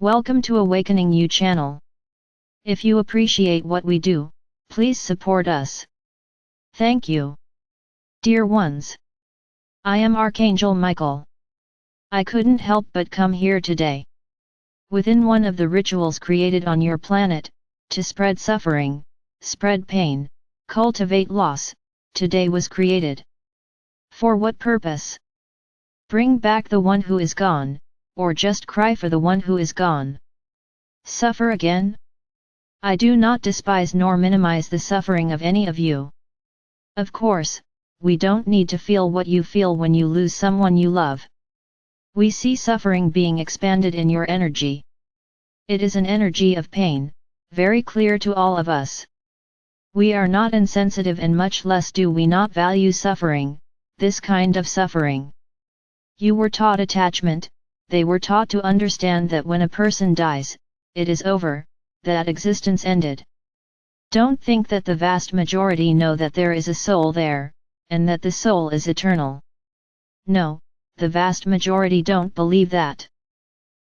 Welcome to Awakening You channel. If you appreciate what we do, please support us. Thank you. Dear ones, I am Archangel Michael. I couldn't help but come here today. Within one of the rituals created on your planet, to spread suffering, spread pain, cultivate loss, today was created. For what purpose? Bring back the one who is gone, or just cry for the one who is gone. Suffer again? I do not despise nor minimize the suffering of any of you. Of course, we don't need to feel what you feel when you lose someone you love. We see suffering being expanded in your energy. It is an energy of pain, very clear to all of us. We are not insensitive, and much less do we not value suffering, this kind of suffering. You were taught attachment, they were taught to understand that when a person dies, it is over, that existence ended. Don't think that the vast majority know that there is a soul there, and that the soul is eternal. No, the vast majority don't believe that.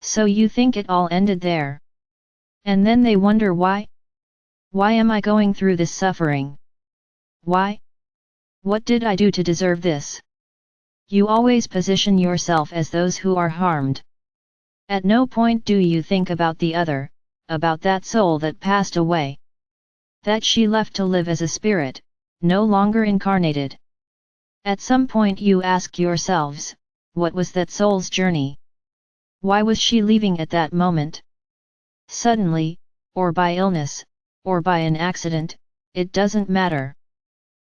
So you think it all ended there. And then they wonder why? Why am I going through this suffering? Why? What did I do to deserve this? You always position yourself as those who are harmed. At no point do you think about the other, about that soul that passed away. That she left to live as a spirit, no longer incarnated. At some point you ask yourselves, what was that soul's journey? Why was she leaving at that moment? Suddenly, or by illness, or by an accident, it doesn't matter.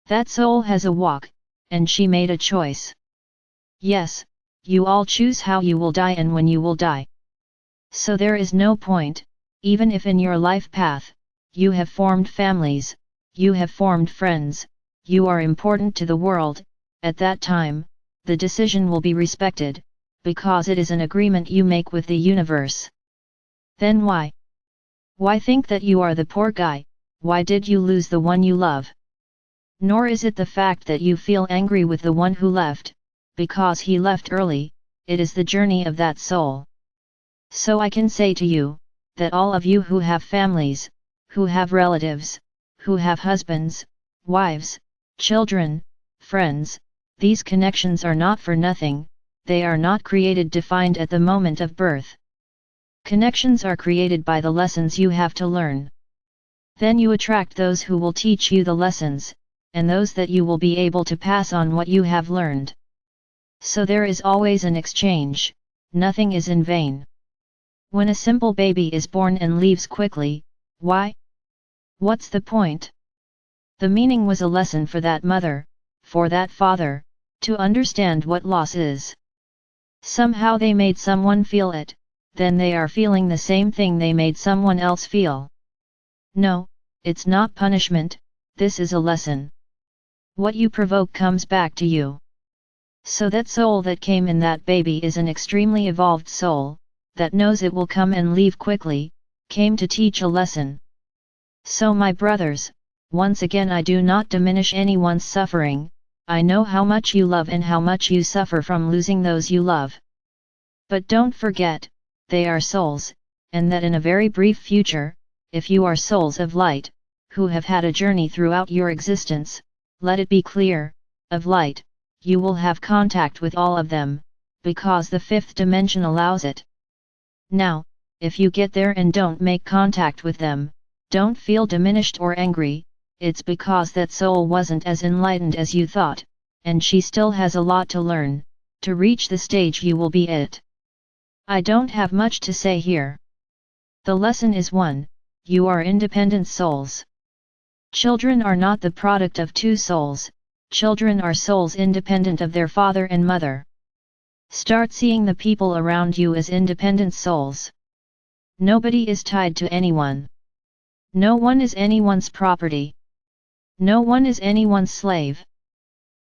That soul has a walk, and she made a choice. Yes, you all choose how you will die and when you will die. So there is no point, even if in your life path, you have formed families, you have formed friends, you are important to the world, at that time, the decision will be respected, because it is an agreement you make with the universe. Then why? Why think that you are the poor guy? Why did you lose the one you love? Nor is it the fact that you feel angry with the one who left, because he left early, it is the journey of that soul. So I can say to you, that all of you who have families, who have relatives, who have husbands, wives, children, friends, these connections are not for nothing, they are not created defined at the moment of birth. Connections are created by the lessons you have to learn. Then you attract those who will teach you the lessons, and those that you will be able to pass on what you have learned. So there is always an exchange, nothing is in vain. When a simple baby is born and leaves quickly, why? What's the point? The meaning was a lesson for that mother, for that father, to understand what loss is. Somehow they made someone feel it, then they are feeling the same thing they made someone else feel. No, it's not punishment, this is a lesson. What you provoke comes back to you. So that soul that came in that baby is an extremely evolved soul, that knows it will come and leave quickly, came to teach a lesson. So my brothers, once again I do not diminish anyone's suffering, I know how much you love and how much you suffer from losing those you love. But don't forget, they are souls, and that in a very brief future, if you are souls of light, who have had a journey throughout your existence, let it be clear, of light, you will have contact with all of them, because the fifth dimension allows it. Now, if you get there and don't make contact with them, don't feel diminished or angry, it's because that soul wasn't as enlightened as you thought, and she still has a lot to learn, to reach the stage you will be at. I don't have much to say here. The lesson is one, you are independent souls. Children are not the product of two souls, children are souls independent of their father and mother. Start seeing the people around you as independent souls. Nobody is tied to anyone. No one is anyone's property. No one is anyone's slave.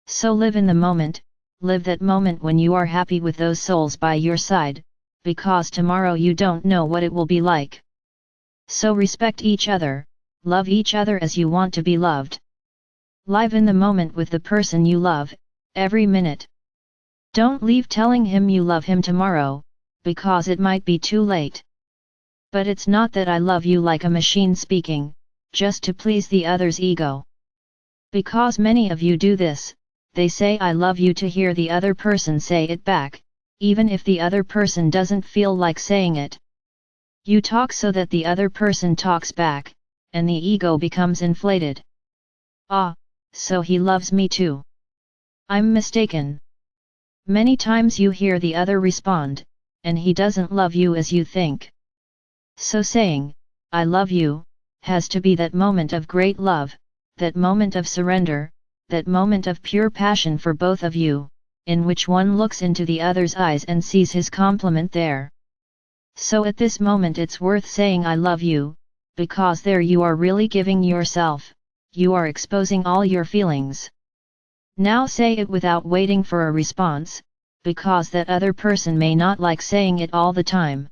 So live in the moment, live that moment when you are happy with those souls by your side, because tomorrow you don't know what it will be like. So respect each other, love each other as you want to be loved. Live in the moment with the person you love, every minute. Don't leave telling him you love him tomorrow, because it might be too late. But it's not that I love you like a machine speaking, just to please the other's ego. Because many of you do this, they say I love you to hear the other person say it back, even if the other person doesn't feel like saying it. You talk so that the other person talks back, and the ego becomes inflated. Ah, so he loves me too. I'm mistaken. Many times you hear the other respond, and he doesn't love you as you think. So saying, I love you, has to be that moment of great love, that moment of surrender, that moment of pure passion for both of you, in which one looks into the other's eyes and sees his complement there. So at this moment it's worth saying I love you, because there you are really giving yourself, you are exposing all your feelings. Now say it without waiting for a response, because that other person may not like saying it all the time.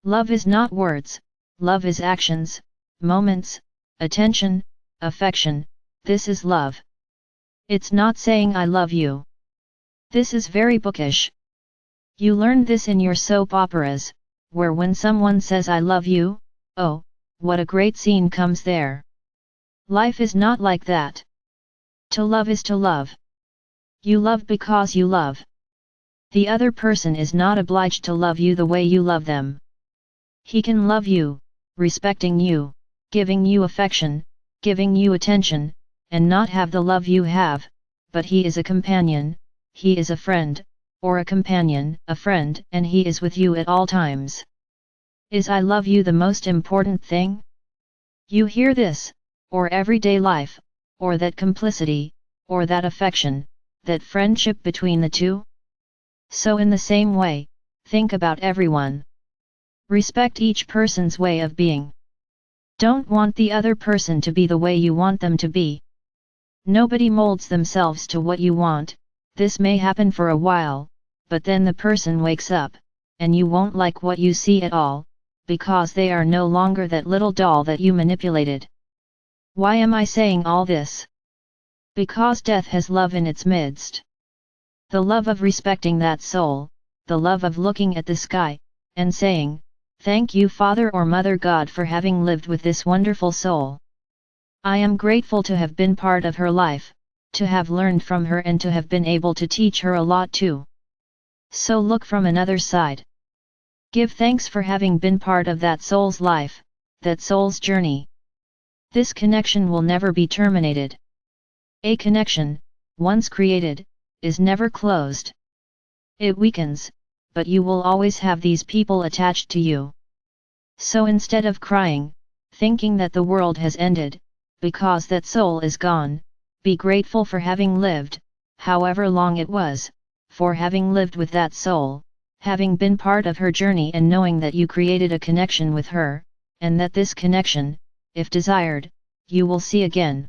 Love is not words, love is actions, moments, attention, affection, this is love. It's not saying I love you. This is very bookish. You learned this in your soap operas, where when someone says I love you, oh, what a great scene comes there. Life is not like that. To love is to love. You love because you love. The other person is not obliged to love you the way you love them. He can love you, respecting you, giving you affection, giving you attention, and not have the love you have, but he is a companion, he is a friend, or a companion, a friend, and he is with you at all times. Is I love you the most important thing? You hear this, or everyday life, or that complicity, or that affection, that friendship between the two? So in the same way, think about everyone. Respect each person's way of being. Don't want the other person to be the way you want them to be. Nobody molds themselves to what you want. This may happen for a while, but then the person wakes up, and you won't like what you see at all, because they are no longer that little doll that you manipulated. Why am I saying all this? Because death has love in its midst. The love of respecting that soul, the love of looking at the sky, and saying, thank you Father or Mother God for having lived with this wonderful soul. I am grateful to have been part of her life, to have learned from her and to have been able to teach her a lot too. So look from another side. Give thanks for having been part of that soul's life, that soul's journey. This connection will never be terminated. A connection, once created, is never closed. It weakens, but you will always have these people attached to you. So instead of crying, thinking that the world has ended, because that soul is gone, be grateful for having lived, however long it was, for having lived with that soul, having been part of her journey and knowing that you created a connection with her, and that this connection, if desired, you will see again.